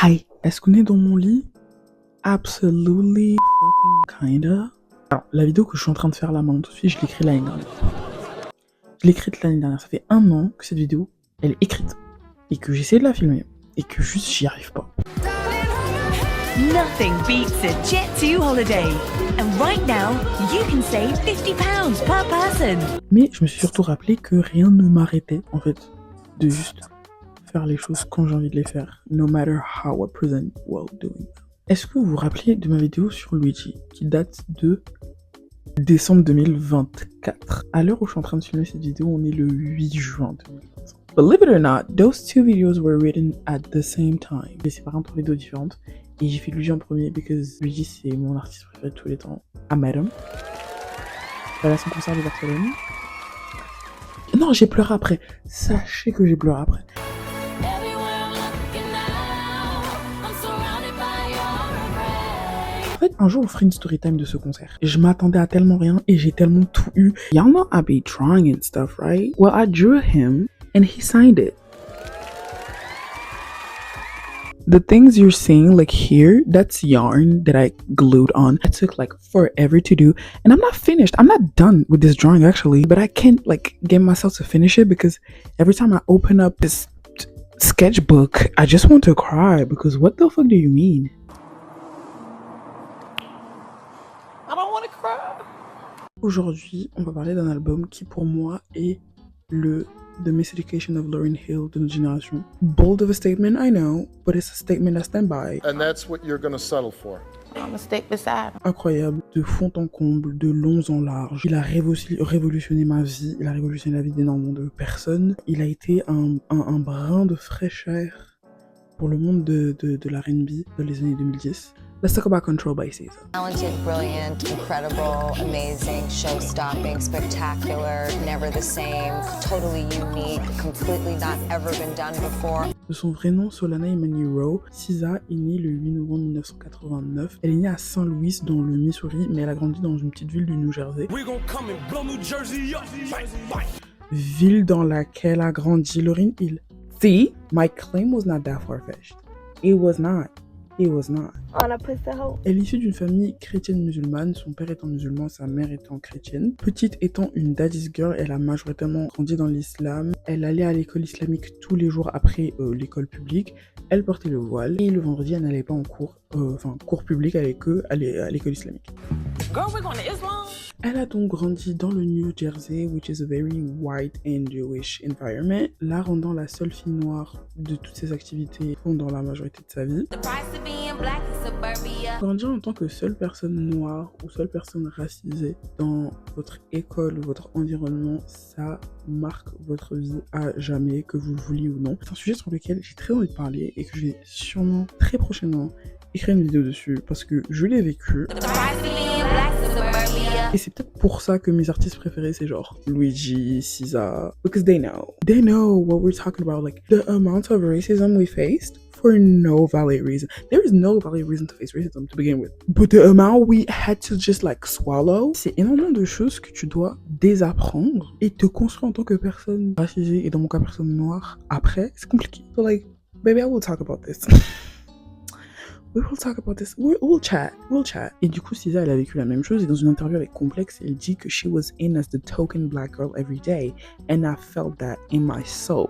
Hi, est-ce qu'on est dans mon lit? Absolutely fucking kinda. Alors, la vidéo que je suis en train de faire là maintenant tout de suite, je l'ai écrite l'année dernière. Je l'ai écrite l'année dernière. Ça fait 1 an que cette vidéo, elle est écrite. Et que j'essaie de la filmer. Et que juste j'y arrive pas. Nothing beats a Jet2 holiday. And right now, you can save £50 per person. Mais je me suis surtout rappelé que rien ne m'arrêtait, en fait, de juste faire les choses quand j'ai envie de les faire. No matter how I present while doing them. Est-ce que vous vous rappelez de ma vidéo sur Luigi, qui date de décembre 2024? À l'heure où je suis en train de filmer cette vidéo, on est le 8 juin 2025. Believe it or not, those two videos were written at the same time. J'ai séparé en 3 vidéos différentes. Et j'ai fait Luigi en premier because Luigi c'est mon artiste préféré de tous les temps. I met him. Elle a son concert de Barcelone. Non, j'ai pleuré après. Sachez que j'ai pleuré après. En fait, un jour, on ferait une story time de ce concert. Je m'attendais à tellement rien et j'ai tellement tout eu. Y'all know I be drawing and stuff, right? Well, I drew him and he signed it. The things you're seeing, like here, that's yarn that I glued on. It took like forever to do, and I'm not finished. I'm not done with this drawing actually, but I can't like get myself to finish it because every time I open up this sketchbook, I just want to cry because what the fuck do you mean? I don't want to cry. Aujourd'hui, on va parler d'un album qui pour moi est The Miseducation of Lauryn Hill de notre génération. Bold of a statement, I know, but it's a statement I stand by. And that's what you're gonna settle for. I'm gonna stick beside him. Incroyable, de fond en comble, de long en large. Il a révolutionné ma vie, il a révolutionné la vie d'énormément de personnes. Il a été un brin de fraîcheur pour le monde de la R&B dans les années 2010. Let's talk about Control by SZA. Talented, brilliant, incredible, amazing, show-stopping, spectacular, never the same, totally unique, completely not ever been done before. De son vrai nom, Solana Imani Rowe, SZA est née le 8 novembre 1989. Elle est née à Saint-Louis dans le Missouri, mais elle a grandi dans une petite ville du New Jersey. Ville dans laquelle a grandi Lauryn Hill. See, my claim was not that far-fetched. It was not. It was not. Elle est issue d'une famille chrétienne musulmane, son père étant musulman, sa mère étant chrétienne. Petite étant une daddy's girl, elle a majoritairement grandi dans l'islam. Elle allait à l'école islamique tous les jours après l'école publique. Elle portait le voile et le vendredi, elle n'allait pas en cours, cours public, elle allait que à l'école islamique. Girl, we're going to Islam. Elle a donc grandi dans le New Jersey, which is a very white and Jewish environment, la rendant la seule fille noire de toutes ses activités pendant la majorité de sa vie. Grandir en tant que seule personne noire ou seule personne racisée dans votre école ou votre environnement, ça marque votre vie à jamais, que vous le vouliez ou non. C'est un sujet sur lequel j'ai très envie de parler et que je vais sûrement très prochainement écrire une vidéo dessus parce que je l'ai vécu. Et c'est peut-être pour ça que mes artistes préférés c'est genre Luigi, SZA, because they know what we're talking about, like the amount of racism we faced for no valid reason. There is no valid reason to face racism to begin with, but the amount we had to just like swallow, c'est énormément de choses que tu dois désapprendre et te construire en tant que personne racisée et dans mon cas personne noire après, c'est compliqué. So like, baby, I will talk about this. We will talk about this. We'll chat. Et du coup, SZA, elle a vécu la même chose. Et dans une interview avec Complex, elle dit que she was in as the token black girl every day. And I felt that in my soul.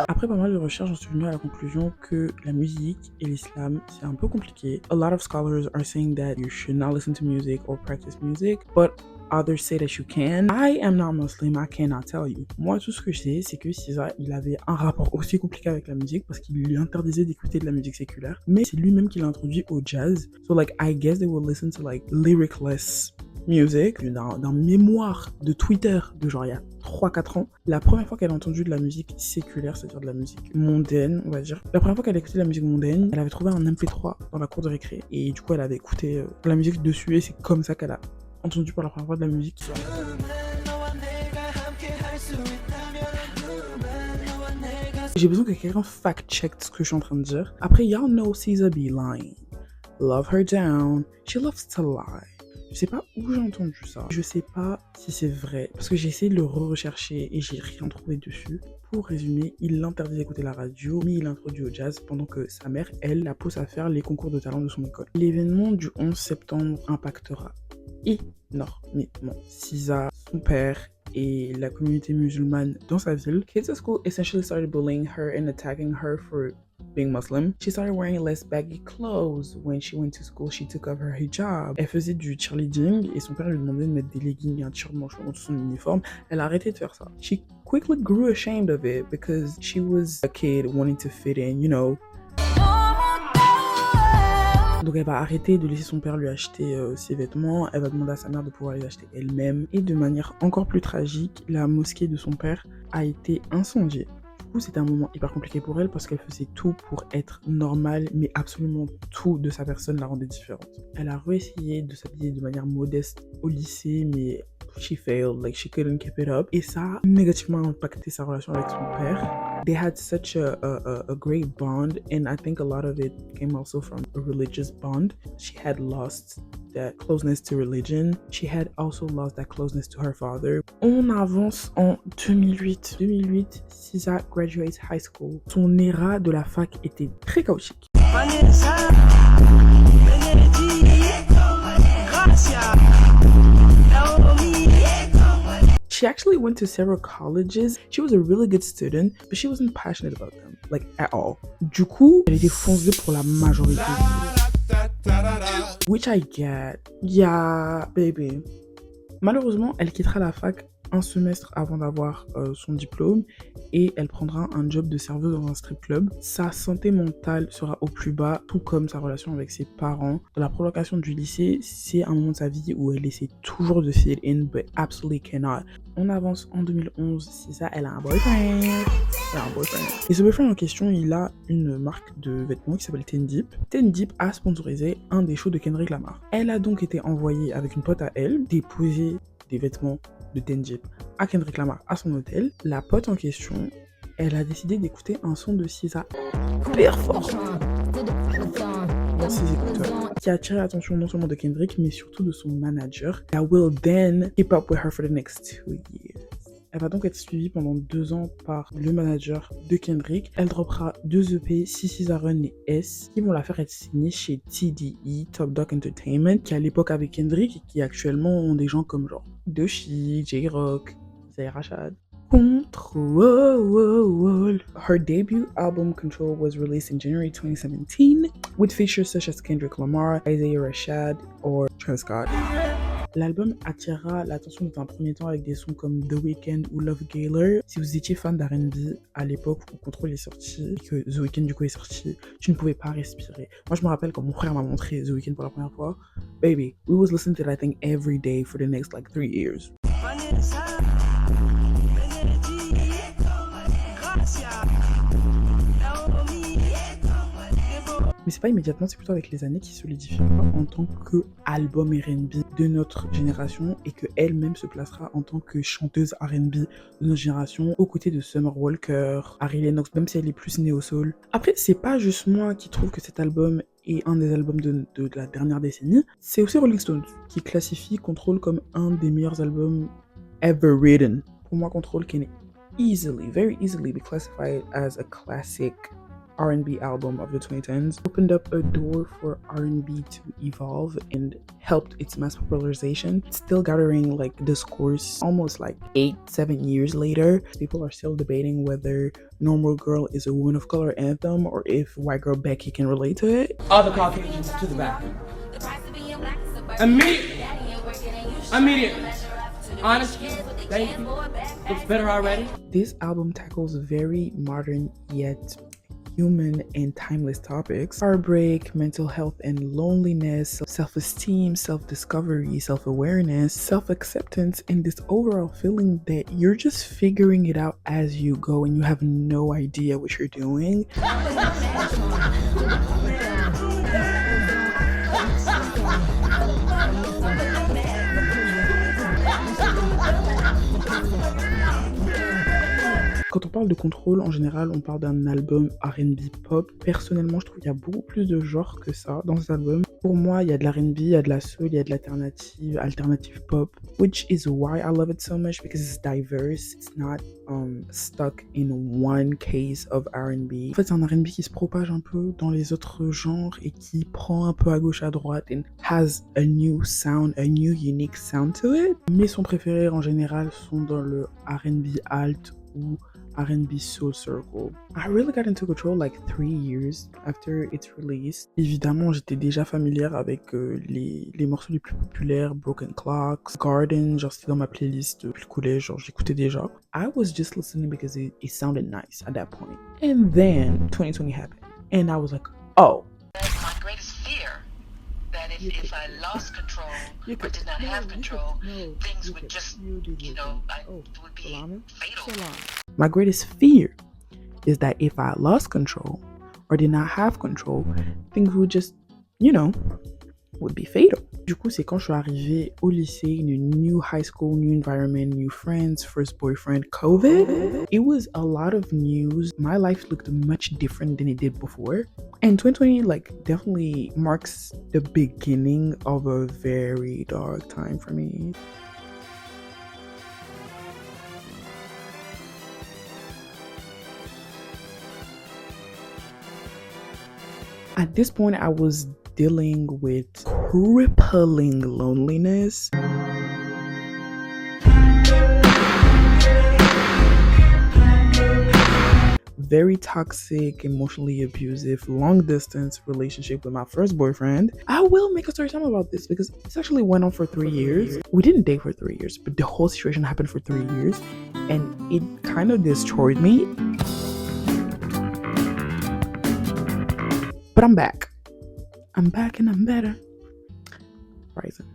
Après pas mal de recherches, j'en suis venue à la conclusion que la musique et l'islam, c'est un peu compliqué. A lot of scholars are saying that you should not listen to music or practice music. But others say that you can. I am not Muslim, I cannot tell you. Moi, tout ce que je sais, c'est que SZA, il avait un rapport aussi compliqué avec la musique parce qu'il lui interdisait d'écouter de la musique séculaire. Mais c'est lui-même qui l'a introduit au jazz. So like, I guess they will listen to like lyricless music. D'un mémoire de Twitter de genre il y a 3-4 ans, la première fois qu'elle a entendu de la musique séculaire, c'est-à-dire de la musique mondaine, on va dire, la première fois qu'elle a écouté de la musique mondaine, elle avait trouvé un MP3 dans la cour de récré et du coup elle avait écouté la musique dessus et c'est comme ça qu'elle a entendu pour la première fois de la musique. J'ai besoin que quelqu'un fact-check ce que je suis en train de dire. Après, y'all know SZA be lying. Love her down. She loves to lie. Je sais pas où j'ai entendu ça. Je sais pas si c'est vrai. Parce que j'ai essayé de le rechercher et j'ai rien trouvé dessus. Pour résumer, il l'interdit d'écouter la radio, mais il l'introduit au jazz pendant que sa mère, elle, la pousse à faire les concours de talent de son école. L'événement du 11 septembre impactera énormément SZA, son père et la communauté musulmane dans sa ville. Kids at school essentially started bullying her and attacking her for being Muslim. She started wearing less baggy clothes. When she went to school, she took off her hijab. Elle faisait du cheerleading et son père lui demandait de mettre des leggings et un t-shirt manche dans son uniforme. Elle a arrêté de faire ça. She quickly grew ashamed of it because she was a kid wanting to fit in, you know. Donc elle va arrêter de laisser son père lui acheter ses vêtements, elle va demander à sa mère de pouvoir les acheter elle-même. Et de manière encore plus tragique, la mosquée de son père a été incendiée. Du coup, c'était un moment hyper compliqué pour elle parce qu'elle faisait tout pour être normale, mais absolument tout de sa personne la rendait différente. Elle a réessayé de s'habiller de manière modeste au lycée, mais she failed, like she couldn't keep it up. Et ça a négativement impacté sa relation avec son père. They had such a great bond, and I think a lot of it came also from a religious bond. She had lost that closeness to religion. She had also lost that closeness to her father. On avance en 2008. 2008, SZA graduates high school. Son era de la fac était très chaotique. She actually went to several colleges. She was a really good student, but she wasn't passionate about them, like at all. Du coup, elle était foncée pour la majorité. Which I get. Yeah, baby. Malheureusement, elle quittera la fac un semestre avant d'avoir son diplôme et elle prendra un job de serveuse dans un strip club. Sa santé mentale sera au plus bas, tout comme sa relation avec ses parents. Dans la prolongation du lycée, c'est un moment de sa vie où elle essaie toujours de fit in, but absolutely cannot. On avance en 2011, SZA, elle a un boyfriend. Et ce boyfriend en question, il a une marque de vêtements qui s'appelle Ten Deep. Ten Deep a sponsorisé un des shows de Kendrick Lamar. Elle a donc été envoyée avec une pote à elle déposer des vêtements de Ten Deep à Kendrick Lamar à son hôtel. La pote en question, elle a décidé d'écouter un son de SZA hyper fort dans ses écouteurs, qui a attiré l'attention non seulement de Kendrick mais surtout de son manager, that will then keep up with her for the next 2 years. Elle va donc être suivie pendant 2 ans par le manager de Kendrick. Elle droppera 2 EP, SZA Run et S, qui vont la faire être signée chez TDE, Top Dog Entertainment, qui à l'époque avec Kendrick et qui actuellement ont des gens comme genre Doechii, J-Rock, Isaiah Rashad. Control. Her debut album Control was released in January 2017 with features such as Kendrick Lamar, Isaiah Rashad or Travis Scott. L'album attirera l'attention dans un premier temps avec des sons comme The Weeknd ou Love Gaylor. Si vous étiez fan d'R&B à l'époque où Control est sorti, et que The Weeknd du coup est sorti, tu ne pouvais pas respirer. Moi je me rappelle quand mon frère m'a montré The Weeknd pour la première fois, baby, we was listening to that thing every day for the next like 3 years. Mais c'est pas immédiatement, c'est plutôt avec les années qui solidifiera en tant qu'album R&B de notre génération et qu'elle-même se placera en tant que chanteuse R&B de notre génération aux côtés de Summer Walker, Ari Lennox, même si elle est plus néo-soul. Après, c'est pas juste moi qui trouve que cet album est un des albums de la dernière décennie, c'est aussi Rolling Stones qui classifie Control comme un des meilleurs albums ever written. Pour moi, Control can easily, very easily be classified as a classic R&B album of the 2010s, opened up a door for R&B to evolve and helped its mass popularization. It's still gathering like discourse almost like 8-7 years later. People are still debating whether Normal Girl is a woman of color anthem or if White Girl Becky can relate to it. All the Caucasians to the back. Immediately. Honestly, thank you. Looks better already. This album tackles very modern yet human and timeless topics: heartbreak, mental health and loneliness, self-esteem, self-discovery, self-awareness, self-acceptance, and this overall feeling that you're just figuring it out as you go and you have no idea what you're doing. Quand on parle de Control, en général, on parle d'un album R&B pop. Personnellement, je trouve qu'il y a beaucoup plus de genres que ça dans cet album. Pour moi, il y a de l'R&B, il y a de la soul, il y a de alternative pop, which is why I love it so much because it's diverse. It's not stuck in one case of R&B. En fait, c'est un R&B qui se propage un peu dans les autres genres et qui prend un peu à gauche, à droite and has a new sound, a new unique sound to it. Mes sons préférés en général sont dans le R&B alt ou R&B Soul Circle. I really got into Control like 3 years after its release. Évidemment, j'étais déjà familière avec les morceaux les plus populaires, Broken Clocks, Garden, genre c'était dans ma playlist depuis le collège, genre j'écoutais déjà. I was just listening because it sounded nice at that point. And then 2020 happened. And I was like, oh. My greatest fear that if I lost control or did not have control, things would just, would be fatal. My greatest fear is that if I lost control or did not have control, things would just, would be fatal. Du coup, c'est quand je suis arrivée au lycée, in a new high school, new environment, new friends, first boyfriend, COVID. It was a lot of news. My life looked much different than it did before. And 2020, definitely marks the beginning of a very dark time for me. At this point, I was dealing with crippling loneliness. Very toxic, emotionally abusive, long distance relationship with my first boyfriend. I will make a story time about this because this actually went on for 3 years. We didn't date for 3 years, but the whole situation happened for 3 years and it kind of destroyed me. But I'm back. I'm back and I'm better. Rising.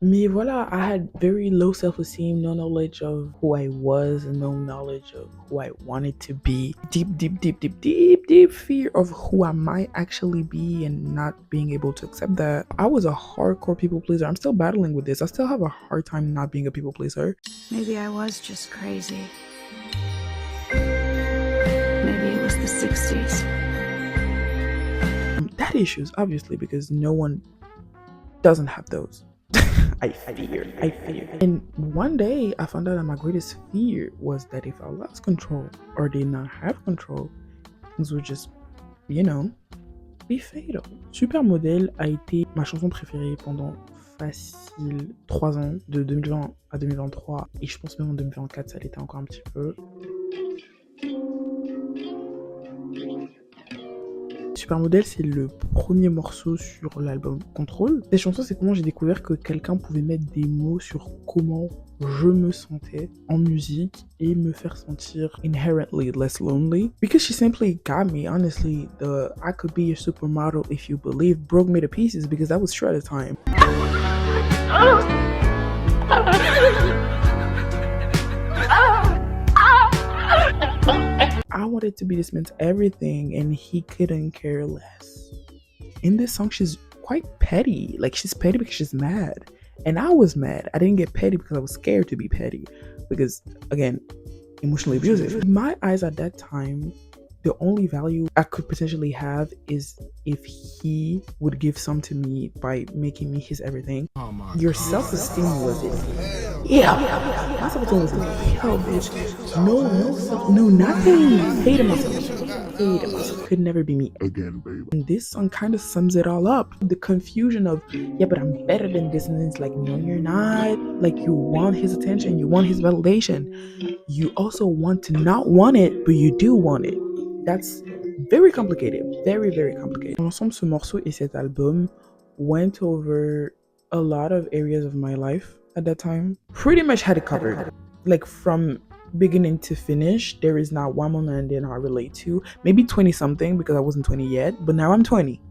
Me, voila, I had very low self-esteem, no knowledge of who I was, and no knowledge of who I wanted to be. Deep fear of who I might actually be and not being able to accept that. I was a hardcore people pleaser. I'm still battling with this. I still have a hard time not being a people pleaser. Maybe I was just crazy. Maybe it was the 60s. That issues, obviously, because no one doesn't have those. I fear. And one day I found out that my greatest fear was that if I lost control or did not have control, things would just, be fatal. Supermodel a été ma chanson préférée pendant facile 3 ans, de 2020 à 2023. Et je pense même en 2024, ça l'était encore un petit peu. Supermodel, c'est le premier morceau sur l'album Control. Cette chanson, c'est comment j'ai découvert que quelqu'un pouvait mettre des mots sur comment je me sentais en musique et me faire sentir inherently less lonely. Because she simply got me, honestly. The I could be your supermodel if you believe broke me to pieces because that was true at the time. I wanted to be this man's everything and he couldn't care less. In this song, she's quite petty. She's petty because she's mad. And I was mad. I didn't get petty because I was scared to be petty. Because, again, emotionally abusive. In my eyes at that time, the only value I could potentially have is if he would give some to me by making me his everything. Your self-esteem was it. Yeah. My self-esteem was it. Hell, bitch. No, nothing. Hated myself. Could never be me again, baby. And this song kind of sums it all up. The confusion of, yeah, but I'm better than this. And it's like, no, you're not. You want his attention. You want his validation. You also want to not want it, but you do want it. That's very complicated. Very, very complicated. Ensemble, ce morceau et cet album went over a lot of areas of my life at that time. Pretty much had it covered. From beginning to finish, there is not one moment that I relate to. Maybe 20 something because I wasn't 20 yet, but now I'm 20.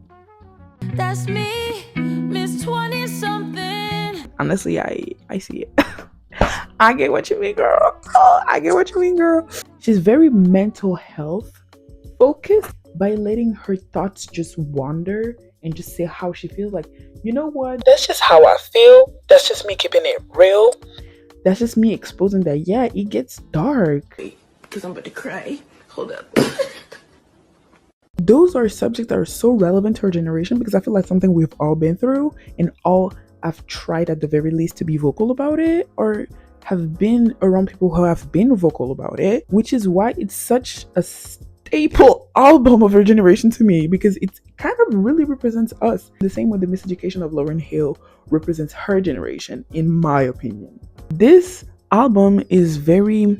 That's me, Miss 20 something. Honestly, I see it. I get what you mean, girl. Oh, I get what you mean, girl. She's very mental health focused by letting her thoughts just wander and just say how she feels. You know what? That's just how I feel. That's just me keeping it real. That's just me exposing that, yeah, it gets dark. Because I'm about to cry. Hold up. Those are subjects that are so relevant to our generation because I feel like something we've all been through and all have tried at the very least to be vocal about it or have been around people who have been vocal about it, which is why it's such a staple album of our generation to me because it kind of really represents us. The same way the Miseducation of Lauryn Hill represents her generation, in my opinion. This album is very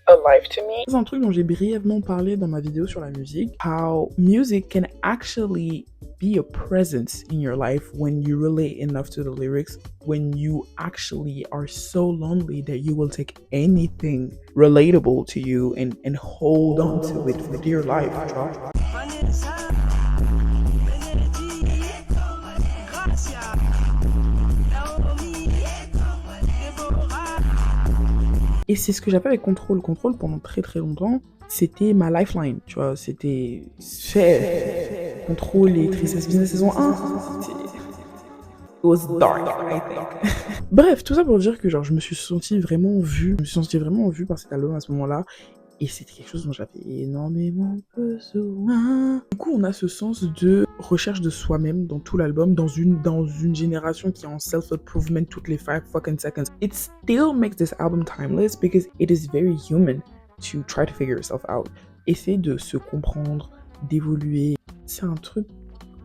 alive to me. C'est un truc dont j'ai brièvement parlé dans ma vidéo sur la musique. How music can actually be a presence in your life when you relate enough to the lyrics, when you actually are so lonely that you will take anything relatable to you and hold on to it for dear life. Et c'est ce que j'appelle avec Contrôle. Contrôle, pendant très très longtemps, c'était ma lifeline, tu vois. C'était Contrôle et Tristesse Business saison 1. It was dark, I think. Bref, tout ça pour dire que genre, je me suis sentie vraiment vue par cet album à ce moment-là. Et c'était quelque chose dont j'avais énormément besoin. Du coup, on a ce sens de recherche de soi-même dans tout l'album, dans une génération qui est en self-improvement toutes les 5 fucking seconds. It still makes this album timeless because it is very human to try to figure yourself out. Essayer de se comprendre, d'évoluer. C'est un truc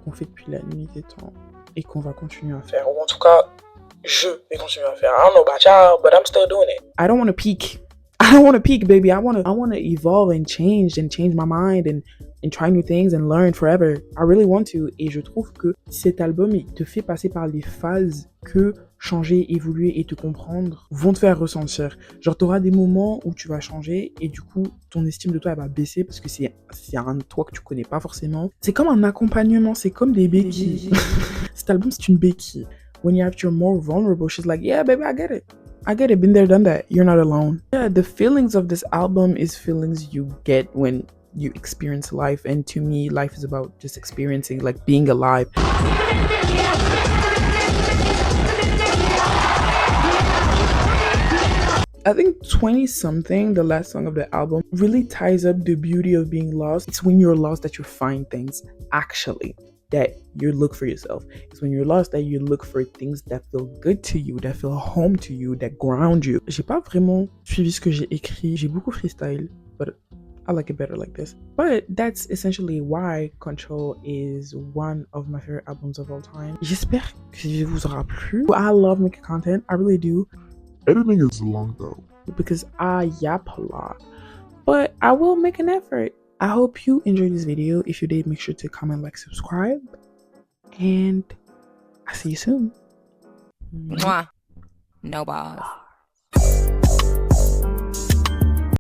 qu'on fait depuis la nuit des temps et qu'on va continuer à faire. Ou en tout cas, je vais continuer à faire. I don't know about y'all, but I'm still doing it. I don't want to peak. I don't want to peak, baby. I want to evolve and change my mind and try new things and learn forever. I really want to. Et je trouve que cet album, il te fait passer par les phases que changer, évoluer et te comprendre vont te faire ressentir. Genre, t'auras des moments où tu vas changer et du coup, ton estime de toi, elle va baisser parce que c'est un toi que tu connais pas forcément. C'est comme un accompagnement, c'est comme des béquilles. Cet album, c'est une béquille. When you're more vulnerable, she's like, yeah, baby, I get it, been there, done that. You're not alone. Yeah, the feelings of this album is feelings you get when you experience life. And to me, life is about just experiencing, like being alive. I think 20-something, the last song of the album, really ties up the beauty of being lost. It's when you're lost that you find things, actually. That you look for yourself. It's when you're lost that you look for things that feel good to you, that feel home to you, that ground you. J'ai pas vraiment suivi ce que j'ai écrit. J'ai beaucoup freestyle, but I like it better like this. But that's essentially why Control is one of my favorite albums of all time. J'espère que ça vous aura plu. I love making content. I really do. Editing is long though. Because I yap a lot. But I will make an effort. I hope you enjoyed this video. If you did, make sure to comment, like, subscribe. And I'll see you soon. Mwah. No balls.